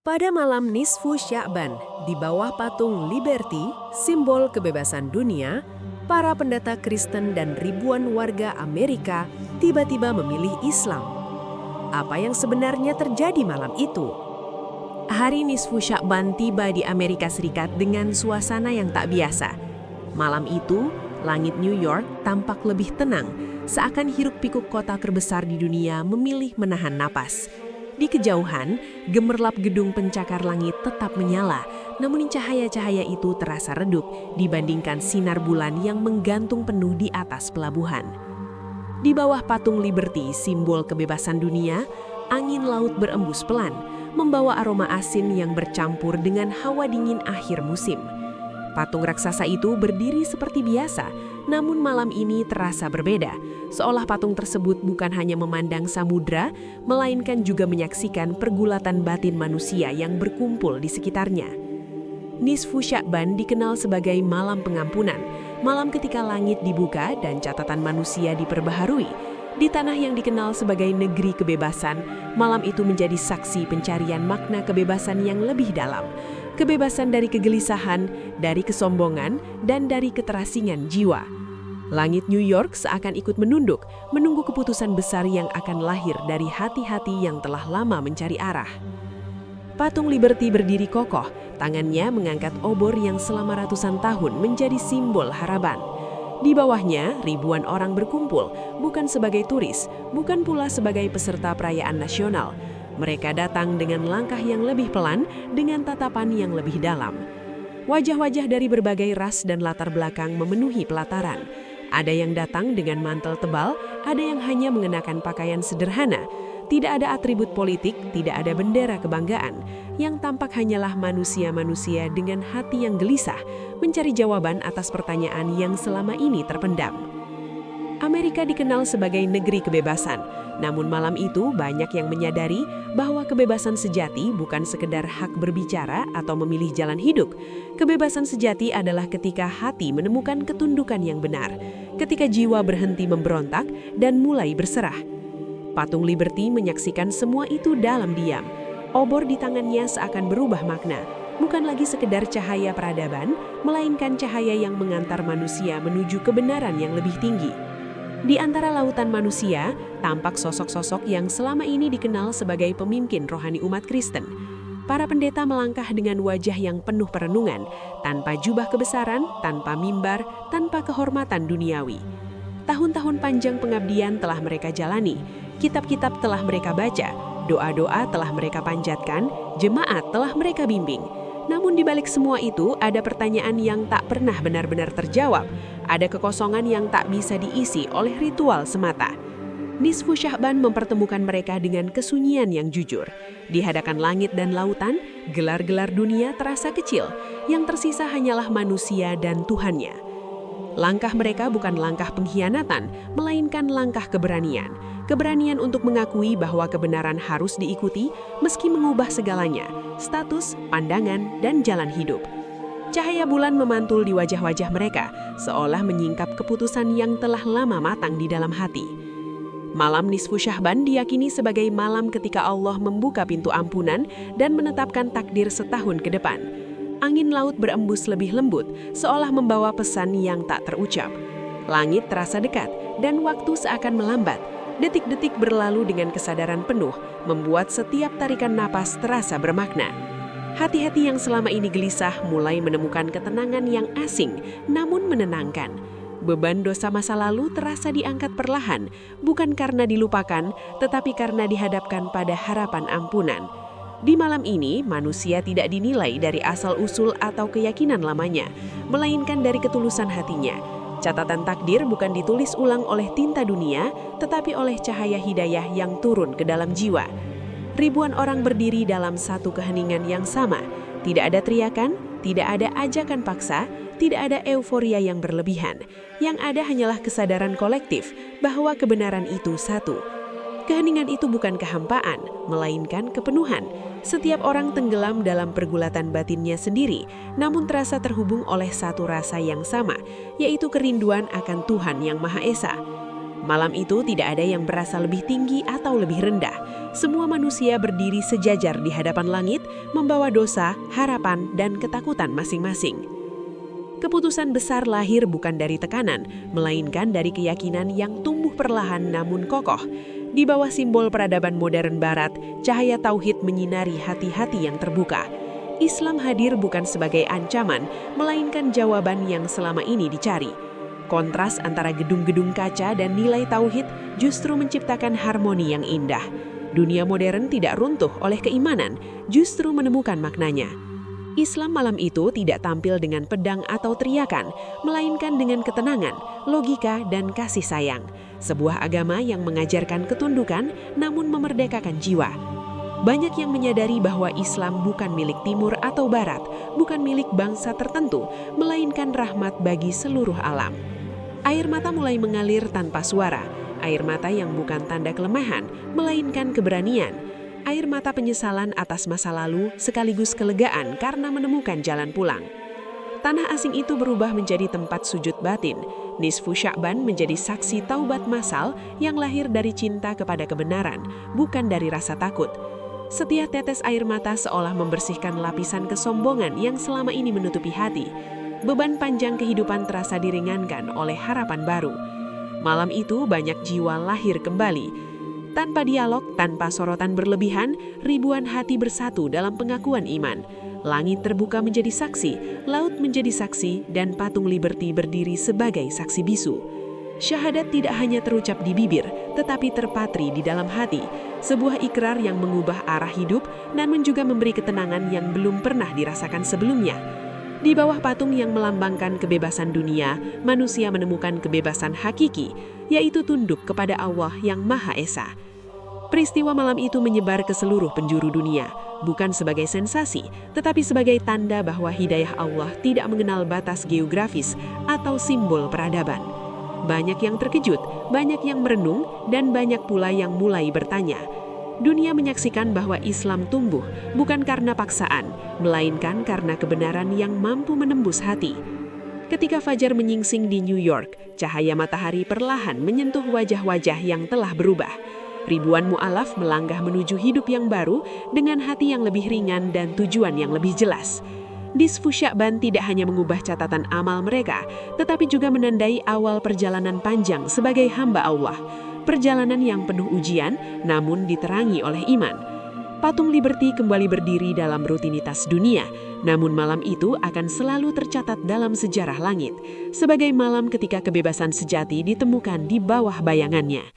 Pada malam Nisfu Sya'ban, di bawah patung Liberty, simbol kebebasan dunia, para pendeta Kristen dan ribuan warga Amerika tiba-tiba memilih Islam. Apa yang sebenarnya terjadi malam itu? Hari Nisfu Sya'ban tiba di Amerika Serikat dengan suasana yang tak biasa. Malam itu, langit New York tampak lebih tenang, seakan hiruk-pikuk kota terbesar di dunia memilih menahan napas. Di kejauhan, gemerlap gedung pencakar langit tetap menyala, namun cahaya-cahaya itu terasa redup dibandingkan sinar bulan yang menggantung penuh di atas pelabuhan. Di bawah patung Liberty, simbol kebebasan dunia, angin laut berembus pelan, membawa aroma asin yang bercampur dengan hawa dingin akhir musim. Patung raksasa itu berdiri seperti biasa, namun malam ini terasa berbeda, seolah patung tersebut bukan hanya memandang samudra, melainkan juga menyaksikan pergulatan batin manusia yang berkumpul di sekitarnya. Nisfu Sya'ban dikenal sebagai malam pengampunan, malam ketika langit dibuka dan catatan manusia diperbaharui. Di tanah yang dikenal sebagai negeri kebebasan, malam itu menjadi saksi pencarian makna kebebasan yang lebih dalam. Kebebasan dari kegelisahan, dari kesombongan, dan dari keterasingan jiwa. Langit New York seakan ikut menunduk, menunggu keputusan besar yang akan lahir dari hati-hati yang telah lama mencari arah. Patung Liberty berdiri kokoh, tangannya mengangkat obor yang selama ratusan tahun menjadi simbol harapan. Di bawahnya, ribuan orang berkumpul, bukan sebagai turis, bukan pula sebagai peserta perayaan nasional. Mereka datang dengan langkah yang lebih pelan, dengan tatapan yang lebih dalam. Wajah-wajah dari berbagai ras dan latar belakang memenuhi pelataran. Ada yang datang dengan mantel tebal, ada yang hanya mengenakan pakaian sederhana. Tidak ada atribut politik, tidak ada bendera kebanggaan. Yang tampak hanyalah manusia-manusia dengan hati yang gelisah, mencari jawaban atas pertanyaan yang selama ini terpendam. Amerika dikenal sebagai negeri kebebasan, namun malam itu banyak yang menyadari bahwa kebebasan sejati bukan sekedar hak berbicara atau memilih jalan hidup. Kebebasan sejati adalah ketika hati menemukan ketundukan yang benar, ketika jiwa berhenti memberontak dan mulai berserah. Patung Liberty menyaksikan semua itu dalam diam. Obor di tangannya seakan berubah makna, bukan lagi sekedar cahaya peradaban, melainkan cahaya yang mengantar manusia menuju kebenaran yang lebih tinggi. Di antara lautan manusia, tampak sosok-sosok yang selama ini dikenal sebagai pemimpin rohani umat Kristen. Para pendeta melangkah dengan wajah yang penuh perenungan, tanpa jubah kebesaran, tanpa mimbar, tanpa kehormatan duniawi. Tahun-tahun panjang pengabdian telah mereka jalani, kitab-kitab telah mereka baca, doa-doa telah mereka panjatkan, jemaat telah mereka bimbing. Namun di balik semua itu ada pertanyaan yang tak pernah benar-benar terjawab. Ada kekosongan yang tak bisa diisi oleh ritual semata. Nisfu Sya'ban mempertemukan mereka dengan kesunyian yang jujur. Di hadapan langit dan lautan, gelar-gelar dunia terasa kecil. Yang tersisa hanyalah manusia dan Tuhannya. Langkah mereka bukan langkah pengkhianatan, melainkan langkah keberanian. Keberanian untuk mengakui bahwa kebenaran harus diikuti meski mengubah segalanya, status, pandangan, dan jalan hidup. Cahaya bulan memantul di wajah-wajah mereka, seolah menyingkap keputusan yang telah lama matang di dalam hati. Malam Nisfu Sya'ban diyakini sebagai malam ketika Allah membuka pintu ampunan dan menetapkan takdir setahun ke depan. Angin laut berembus lebih lembut, seolah membawa pesan yang tak terucap. Langit terasa dekat, dan waktu seakan melambat. Detik-detik berlalu dengan kesadaran penuh, membuat setiap tarikan napas terasa bermakna. Hati-hati yang selama ini gelisah mulai menemukan ketenangan yang asing, namun menenangkan. Beban dosa masa lalu terasa diangkat perlahan, bukan karena dilupakan, tetapi karena dihadapkan pada harapan ampunan. Di malam ini, manusia tidak dinilai dari asal-usul atau keyakinan lamanya, melainkan dari ketulusan hatinya. Catatan takdir bukan ditulis ulang oleh tinta dunia, tetapi oleh cahaya hidayah yang turun ke dalam jiwa. Ribuan orang berdiri dalam satu keheningan yang sama. Tidak ada teriakan, tidak ada ajakan paksa, tidak ada euforia yang berlebihan. Yang ada hanyalah kesadaran kolektif bahwa kebenaran itu satu. Keheningan itu bukan kehampaan, melainkan kepenuhan. Setiap orang tenggelam dalam pergulatan batinnya sendiri, namun terasa terhubung oleh satu rasa yang sama, yaitu kerinduan akan Tuhan yang Maha Esa. Malam itu tidak ada yang berasa lebih tinggi atau lebih rendah. Semua manusia berdiri sejajar di hadapan langit, membawa dosa, harapan, dan ketakutan masing-masing. Keputusan besar lahir bukan dari tekanan, melainkan dari keyakinan yang tumbuh perlahan namun kokoh. Di bawah simbol peradaban modern Barat, cahaya tauhid menyinari hati-hati yang terbuka. Islam hadir bukan sebagai ancaman, melainkan jawaban yang selama ini dicari. Kontras antara gedung-gedung kaca dan nilai tauhid justru menciptakan harmoni yang indah. Dunia modern tidak runtuh oleh keimanan, justru menemukan maknanya. Islam malam itu tidak tampil dengan pedang atau teriakan, melainkan dengan ketenangan, logika, dan kasih sayang. Sebuah agama yang mengajarkan ketundukan namun memerdekakan jiwa. Banyak yang menyadari bahwa Islam bukan milik Timur atau Barat, bukan milik bangsa tertentu, melainkan rahmat bagi seluruh alam. Air mata mulai mengalir tanpa suara, air mata yang bukan tanda kelemahan, melainkan keberanian. Air mata penyesalan atas masa lalu sekaligus kelegaan karena menemukan jalan pulang. Tanah asing itu berubah menjadi tempat sujud batin. Nisfu Sya'ban menjadi saksi taubat massal yang lahir dari cinta kepada kebenaran, bukan dari rasa takut. Setiap tetes air mata seolah membersihkan lapisan kesombongan yang selama ini menutupi hati. Beban panjang kehidupan terasa diringankan oleh harapan baru. Malam itu banyak jiwa lahir kembali. Tanpa dialog, tanpa sorotan berlebihan, ribuan hati bersatu dalam pengakuan iman. Langit terbuka menjadi saksi, laut menjadi saksi, dan patung Liberty berdiri sebagai saksi bisu. Syahadat tidak hanya terucap di bibir, tetapi terpatri di dalam hati. Sebuah ikrar yang mengubah arah hidup, namun juga memberi ketenangan yang belum pernah dirasakan sebelumnya. Di bawah patung yang melambangkan kebebasan dunia, manusia menemukan kebebasan hakiki, yaitu tunduk kepada Allah yang Maha Esa. Peristiwa malam itu menyebar ke seluruh penjuru dunia, bukan sebagai sensasi, tetapi sebagai tanda bahwa hidayah Allah tidak mengenal batas geografis atau simbol peradaban. Banyak yang terkejut, banyak yang merenung, dan banyak pula yang mulai bertanya. Dunia menyaksikan bahwa Islam tumbuh bukan karena paksaan, melainkan karena kebenaran yang mampu menembus hati. Ketika fajar menyingsing di New York, cahaya matahari perlahan menyentuh wajah-wajah yang telah berubah. Ribuan mu'alaf melangkah menuju hidup yang baru dengan hati yang lebih ringan dan tujuan yang lebih jelas. Nisfu Sya'ban tidak hanya mengubah catatan amal mereka, tetapi juga menandai awal perjalanan panjang sebagai hamba Allah. Perjalanan yang penuh ujian, namun diterangi oleh iman. Patung Liberty kembali berdiri dalam rutinitas dunia, namun malam itu akan selalu tercatat dalam sejarah langit, sebagai malam ketika kebebasan sejati ditemukan di bawah bayangannya.